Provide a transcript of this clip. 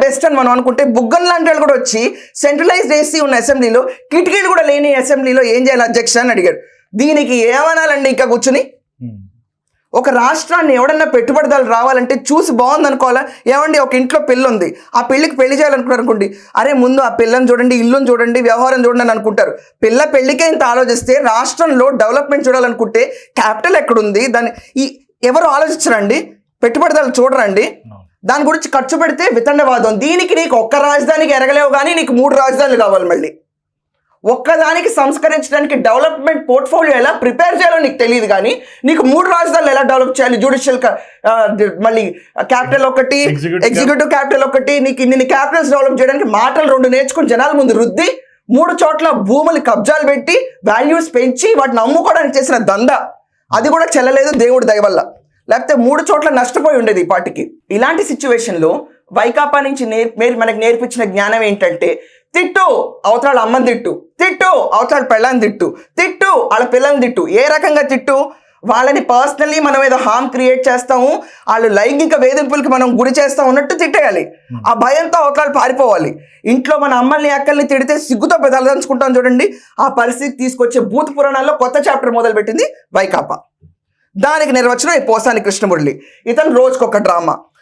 Best అని మనం అనుకుంటే బుగ్గన్ లాంటి వాళ్ళు కూడా వచ్చి సెంట్రలైజ్డ్ ఏసీ ఉన్న అసెంబ్లీలో కిటికీలు కూడా లేని అసెంబ్లీలో ఏం చేయాలి అధ్యక్ష అని అడిగాడు. దీనికి ఏమనాలండి ఇంకా కూర్చుని? ఒక రాష్ట్రాన్ని ఎవడన్నా పెట్టుబడిదారులు రావాలంటే చూసి బాగుంది అనుకోవాలా? ఏమండి ఒక ఇంట్లో పెళ్ళి ఉంది, ఆ పెళ్ళికి పెళ్లి చేయాలనుకున్నారు అనుకోండి, అరే ముందు ఆ పిల్లని చూడండి, ఇల్లుని చూడండి, వ్యవహారం చూడండి అని అనుకుంటారు. పెళ్ళికే ఇంత ఆలోచిస్తే రాష్ట్రంలో డెవలప్మెంట్ చూడాలనుకుంటే క్యాపిటల్ ఎక్కడుంది దాన్ని ఎవరు ఆలోచించరండి? పెట్టుబడిదారులు చూడరండి? దాని గురించి ఖర్చు పెడితే వితండవాదం. దీనికి నీకు ఒక్క రాజధానికి ఎరగలేవు కానీ నీకు 3 రాజధానులు కావాలి. మళ్ళీ ఒక్కదానికి సంస్కరించడానికి డెవలప్మెంట్ పోర్ట్ఫోలియో ఎలా ప్రిపేర్ చేయాలో నీకు తెలియదు కానీ నీకు 3 రాజధానులు ఎలా డెవలప్ చేయాలి, జ్యుడిషియల్ మళ్ళీ క్యాపిటల్ ఒకటి, ఎగ్జిక్యూటివ్ క్యాపిటల్ ఒకటి, నీకు ఇన్ని క్యాపిటల్స్ డెవలప్ చేయడానికి మాటలు 2 నేర్చుకుని జనాల ముందు రుద్ది 3 చోట్ల భూములు కబ్జాలు పెట్టి వాల్యూస్ పెంచి వాటిని అమ్ముకోవడానికి చేసిన దందా అది కూడా చెల్లలేదు దేవుడి దయ వల్ల. లేకపోతే 3 చోట్ల నష్టపోయి ఉండేది ఈ పార్టీకి. ఇలాంటి సిచ్యువేషన్లో వైకాపా నుంచి మనకు నేర్పించిన జ్ఞానం ఏంటంటే తిట్టు అవతల అమ్మని తిట్టు, తిట్టు అవతల పెళ్ళని తిట్టు, తిట్టు వాళ్ళ పిల్లల్ని తిట్టు. ఏ రకంగా తిట్టు? వాళ్ళని పర్సనల్లీ మనం ఏదో హామ్ క్రియేట్ చేస్తాము, వాళ్ళు లైంగిక వేధింపులకి మనం గురి చేస్తాం ఉన్నట్టు తిట్టేయాలి. ఆ భయంతో అవతల పారిపోవాలి. ఇంట్లో మన అమ్మల్ని అక్కల్ని తిడితే సిగ్గుతో పెదలంచుకుంటాం చూడండి, ఆ పరిస్థితి తీసుకొచ్చే భూత పురాణాల్లో కొత్త చాప్టర్ మొదలుపెట్టింది వైకాపా. దానికి నిర్వచనం ఈ పోసాని కృష్ణమురళి. ఇతను రోజుకొక డ్రామా.